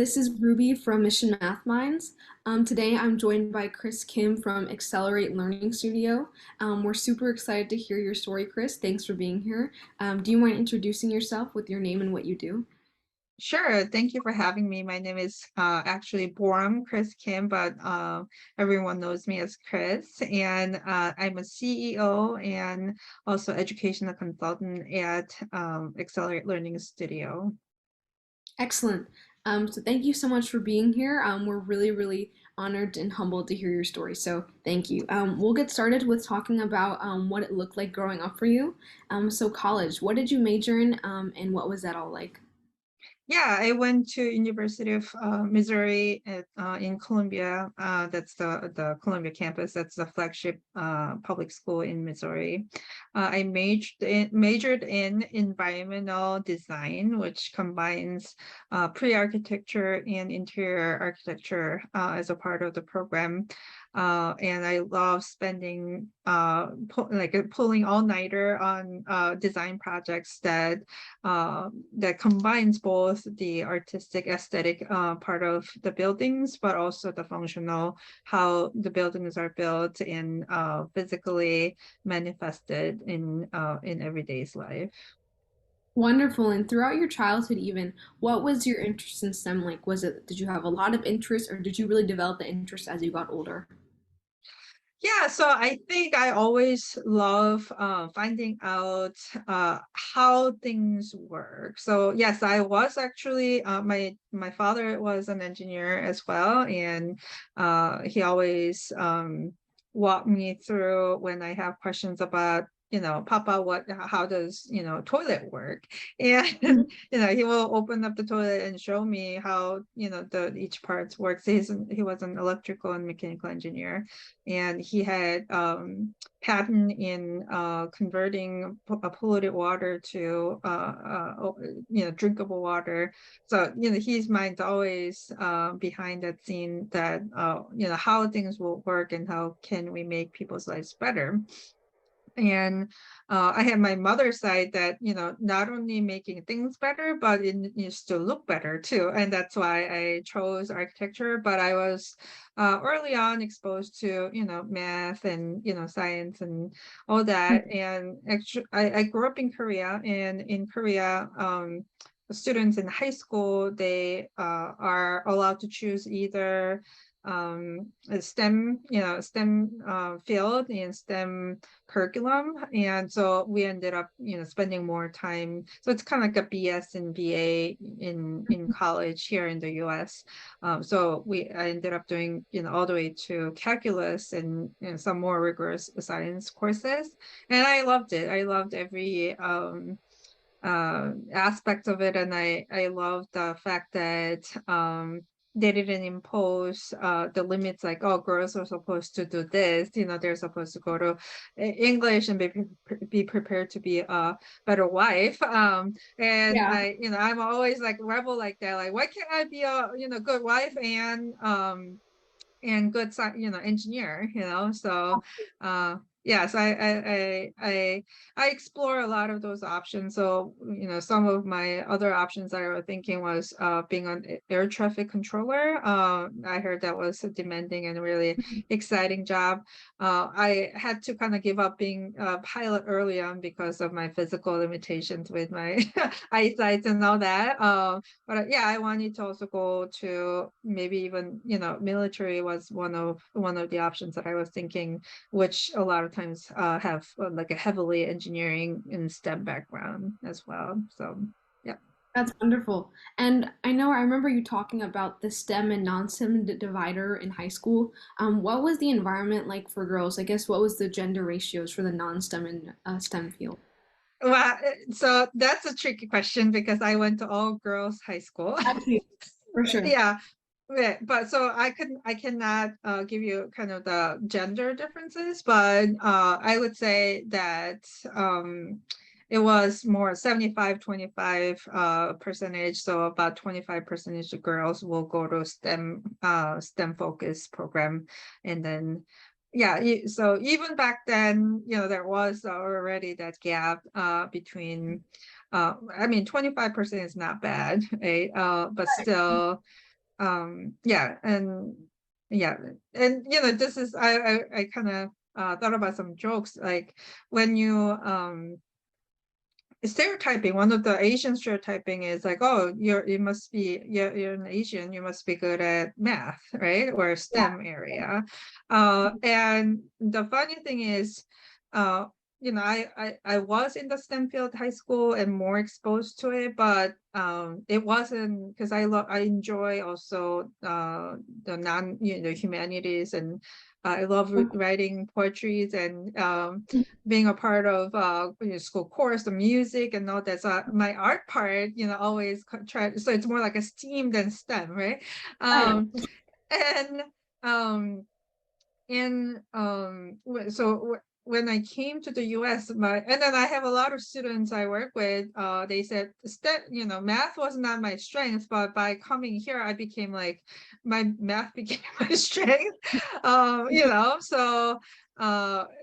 This is Ruby from Mission MathMinds. Today I'm joined by Chris Kim from Excellerate Learning Studio. We're super excited to hear your story, Chris. Thanks for being here. Do you mind introducing yourself with your name and what you do? Sure. Thank you for having me. My name is actually Boram Chris Kim, but everyone knows me as Chris. And I'm a CEO and also educational consultant at Excellerate Learning Studio. Excellent. So thank you so much for being here. We're really honored and humbled to hear your story. So thank you. We'll get started with talking about what it looked like growing up for you. So college, what did you major in, and what was that all like? Yeah, I went to University of Missouri in Columbia. That's the Columbia campus. That's the flagship public school in Missouri. I majored in environmental design, which combines pre-architecture and interior architecture as a part of the program. And I love spending pulling all-nighter on design projects that combines both the artistic aesthetic part of the buildings, but also the functional, how the buildings are built and physically manifested in everyday's life. Wonderful. And throughout your childhood, even, what was your interest in STEM like? Did you have a lot of interest, or did you really develop the interest as you got older? Yeah, so I think I always love finding out how things work. So yes, I was actually my father was an engineer as well, and he always walked me through when I have questions about, Papa, how does, toilet work? And he will open up the toilet and show me how, the each part works. He was an electrical and mechanical engineer, and he had patent in converting polluted water to drinkable water. So his mind's always behind that scene, that how things will work and how can we make people's lives better. And I had my mother's side that, not only making things better, but it needs to look better too. And that's why I chose architecture. But I was early on exposed to, math and, science and all that. And actually, I grew up in Korea, and in Korea, students in high school, they are allowed to choose either a STEM field and STEM curriculum. And so we ended up, spending more time. So it's kind of like a BS and BA in college here in the US. So I ended up doing, all the way to calculus and, some more rigorous science courses. And I loved it. I loved every aspect of it, and I love the fact that they didn't impose the limits, like, oh, girls are supposed to do this, they're supposed to go to English and be prepared to be a better wife. And Yeah. I'm always like rebel like that, like, why can't I be a good wife and good engineer, so yes, I explore a lot of those options. So some of my other options that I was thinking was being an air traffic controller. I heard that was a demanding and really exciting job. I had to kind of give up being a pilot early on because of my physical limitations with my eyesight and all that. But yeah, I wanted to also go to maybe even, military was one of the options that I was thinking, which a lot of times have like a heavily engineering and STEM background as well. So yeah. That's wonderful. And I remember you talking about the STEM and non-STEM divider in high school. What was the environment like for girls? I guess what was the gender ratios for the non-STEM and STEM field? Well, so that's a tricky question because I went to all girls high school. Actually, for sure. Yeah. Yeah, but so I cannot give you kind of the gender differences, but I would say that it was more 75-25 percentage. So about 25% of girls will go to STEM focused program. And then yeah, so even back then, there was already that gap between I mean, 25% is not bad, right? But still yeah, and yeah, and this is I kind of thought about some jokes like when you stereotyping, one of the Asian stereotyping is like, oh, you're an Asian, you must be good at math, right? Or Yeah. STEM area. And the funny thing is, uh, I was in the STEM field high school and more exposed to it, but it wasn't because I enjoy also the humanities, and I love writing poetries and being a part of school chorus, the music and all that. So my art part, always try. So it's more like a STEAM than STEM, right? Right. Um, and um, when I came to the US, and then I have a lot of students I work with, they said math was not my strength, but by coming here, I became like my math became my strength. So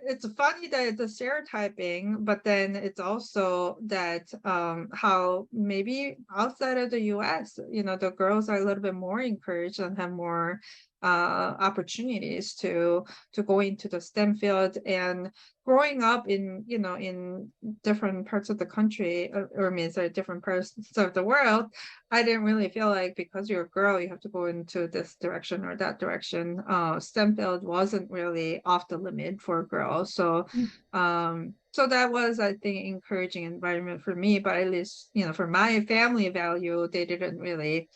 it's funny that it's a stereotyping, but then it's also that how maybe outside of the US, the girls are a little bit more encouraged and have more opportunities to go into the STEM field. And growing up in different parts of the country, or means different parts of the world, I didn't really feel like because you're a girl you have to go into this direction or that direction. STEM field wasn't really off the limit for girls, so that was, I think, encouraging environment for me. But at least for my family value, they didn't really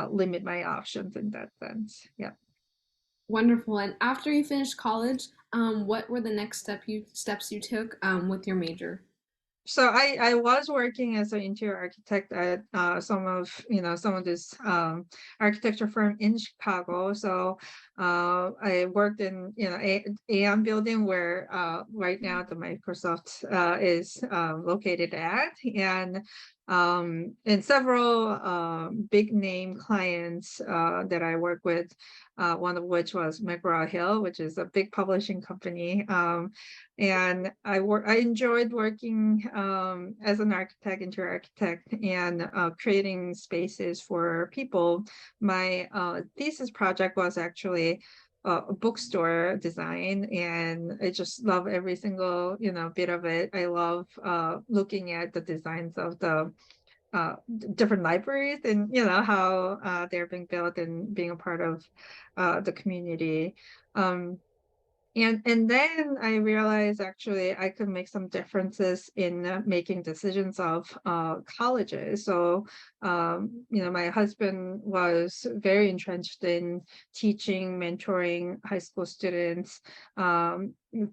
limit my options in that sense. Yeah. Wonderful. And after you finished college, what were the next steps you took with your major? So I was working as an interior architect at some of this architecture firm in Chicago. So I worked in AM building where right now the Microsoft is located at, and several big name clients that I work with. One of which was McGraw-Hill, which is a big publishing company. And I enjoyed working as an architect, interior architect, and creating spaces for people. My thesis project was actually a bookstore design, and I just love every single bit of it. I love looking at the designs of the different libraries, and how they're being built and being a part of the community. Um, and then I realized actually I could make some differences in making decisions of colleges. So, my husband was very entrenched in teaching, mentoring high school students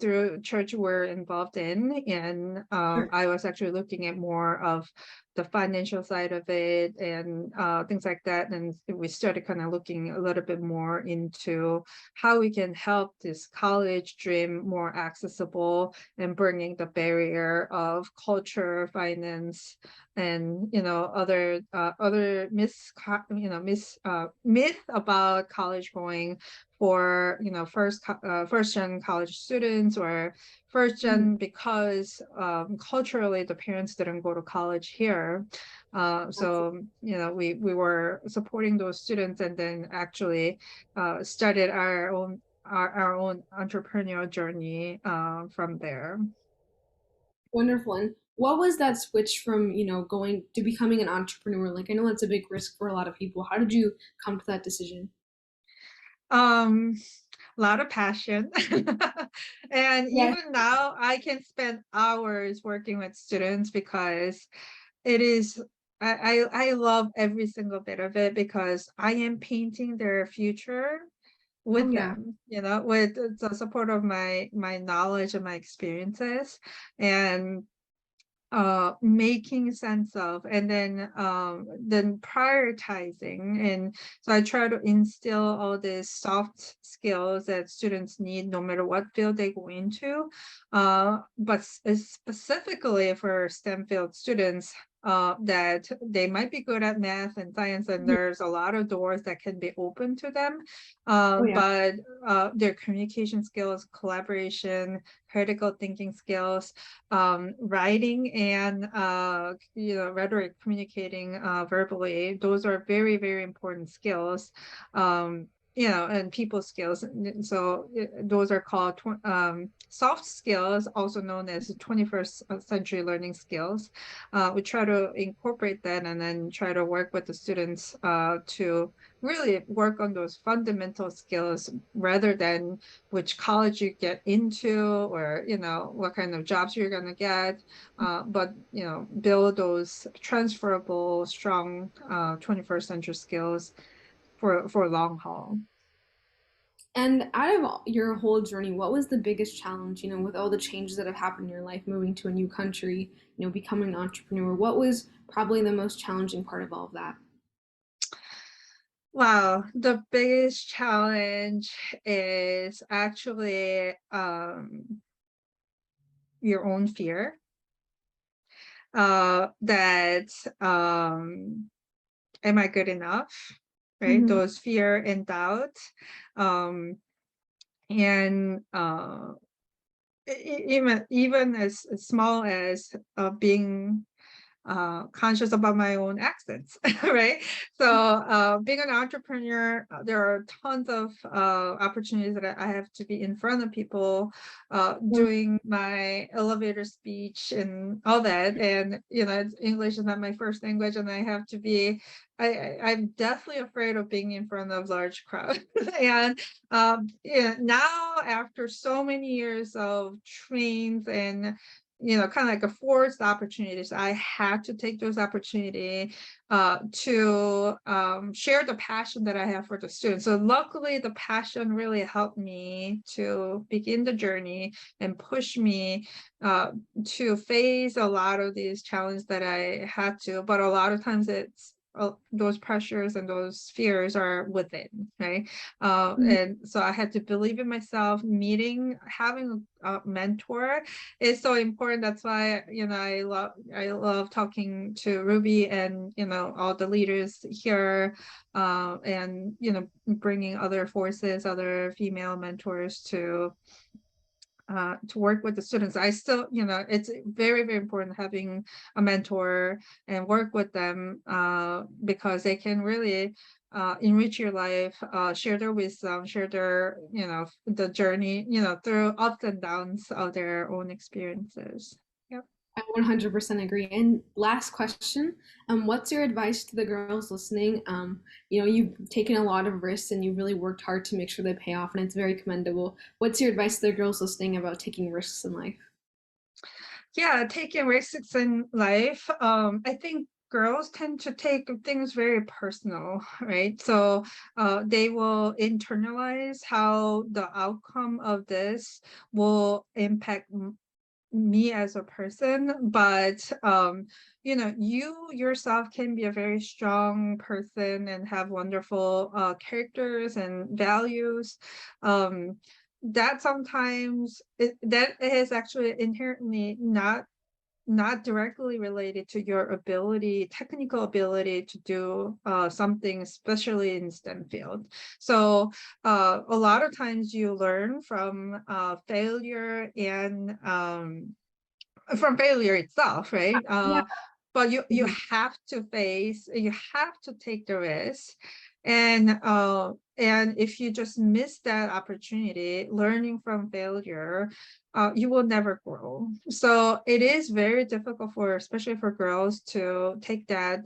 through church we're involved in. And Sure. I was actually looking at more of the financial side of it and things like that. And we started kind of looking a little bit more into how we can help this college dream more accessible and bringing the barrier of culture, finance, and other myth about college going for first gen college students, or first Mhm. gen because culturally the parents didn't go to college here. So we were supporting those students, and then actually started our own entrepreneurial journey from there. Wonderful. And what was that switch from, going to becoming an entrepreneur? Like, I know that's a big risk for a lot of people. How did you come to that decision? Um, a lot of passion. And Yes. even now, I can spend hours working with students because it is, I love every single bit of it because I am painting their future Oh, with yeah. them, with the support of my knowledge and my experiences. And making sense of, and then prioritizing. And so I try to instill all these soft skills that students need no matter what field they go into, but specifically for STEM field students, that they might be good at math and science, and Mhm. there's a lot of doors that can be open to them. Oh yeah. But their communication skills, collaboration, critical thinking skills, writing, and rhetoric, communicating verbally, those are very, very important skills. And people skills. So those are called soft skills, also known as 21st century learning skills. We try to incorporate that and then try to work with the students to really work on those fundamental skills rather than which college you get into, or what kind of jobs you're going to get, but build those transferable strong 21st century skills for long haul. And out of your whole journey, what was the biggest challenge, with all the changes that have happened in your life, moving to a new country, becoming an entrepreneur? What was probably the most challenging part of all of that? Wow, the biggest challenge is actually your own fear, that am I good enough? Right? Hmm. Those fear and doubt. Um, and even as small as being conscious about my own accents, right? So being an entrepreneur, there are tons of opportunities that I have to be in front of people, doing my elevator speech and all that. And English is not my first language, and I have to be. I'm definitely afraid of being in front of large crowds. And now after so many years of trains and kind of like a forced opportunities, I had to take those opportunity to share the passion that I have for the students. So luckily, the passion really helped me to begin the journey and push me to face a lot of these challenges that I had to. But a lot of times it's those pressures and those fears are within, right? And so I had to believe in myself. Having a mentor is so important. That's why I love talking to Ruby and all the leaders here, and bringing other forces, other female mentors to work with the students. I still, it's very, very important having a mentor and work with them, because they can really enrich your life, share their wisdom, share their, the journey, through ups and downs of their own experiences. Yep. I 100% agree. And last question, what's your advice to the girls listening? You've taken a lot of risks and you've really worked hard to make sure they pay off, and it's very commendable. What's your advice to the girls listening about taking risks in life? Yeah, taking risks in life. I think girls tend to take things very personal, right? So they will internalize how the outcome of this will impact me as a person. But you yourself can be a very strong person and have wonderful characters and values, um, that sometimes that is actually inherently not directly related to your ability, technical ability to do something, especially in STEM field. So a lot of times you learn from failure and from failure itself, right? Yeah. But you Mhm. you have to take the risk, and if you just miss that opportunity, learning from failure, you will never grow. So it is very difficult for, especially for girls, to take that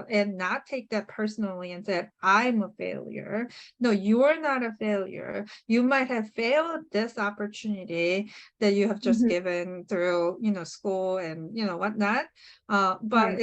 and not take that personally and say, I'm a failure. No, you are not a failure. You might have failed this opportunity that you have just Mhm. given through school and whatnot, but Right.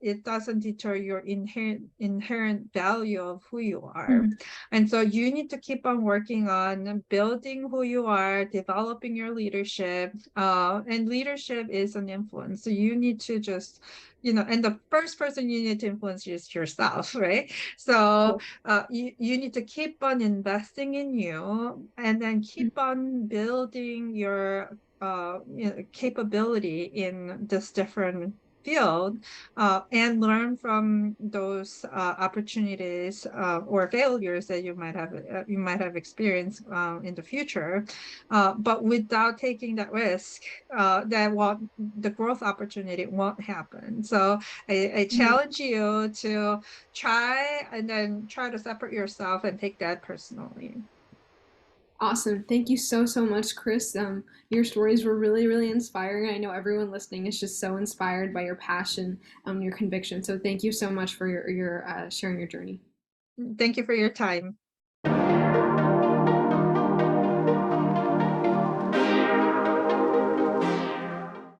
it doesn't deter your inherent value of who you are. Mhm. And so you need to keep on working on building who you are, developing your leadership, and leadership is an influence, so you need to just and the first person you need to influence is yourself, right? So you need to keep on investing in you, and then keep on building your capability in this different field, and learn from those opportunities or failures that you might have experienced in the future, but without taking that risk, the growth opportunity won't happen. So I Mhm. challenge you to try and then try to separate yourself and take that personally. Awesome. Thank you so, so much, Chris. Your stories were really, really inspiring. I know everyone listening is just so inspired by your passion, your conviction. So thank you so much for your sharing your journey. Thank you for your time.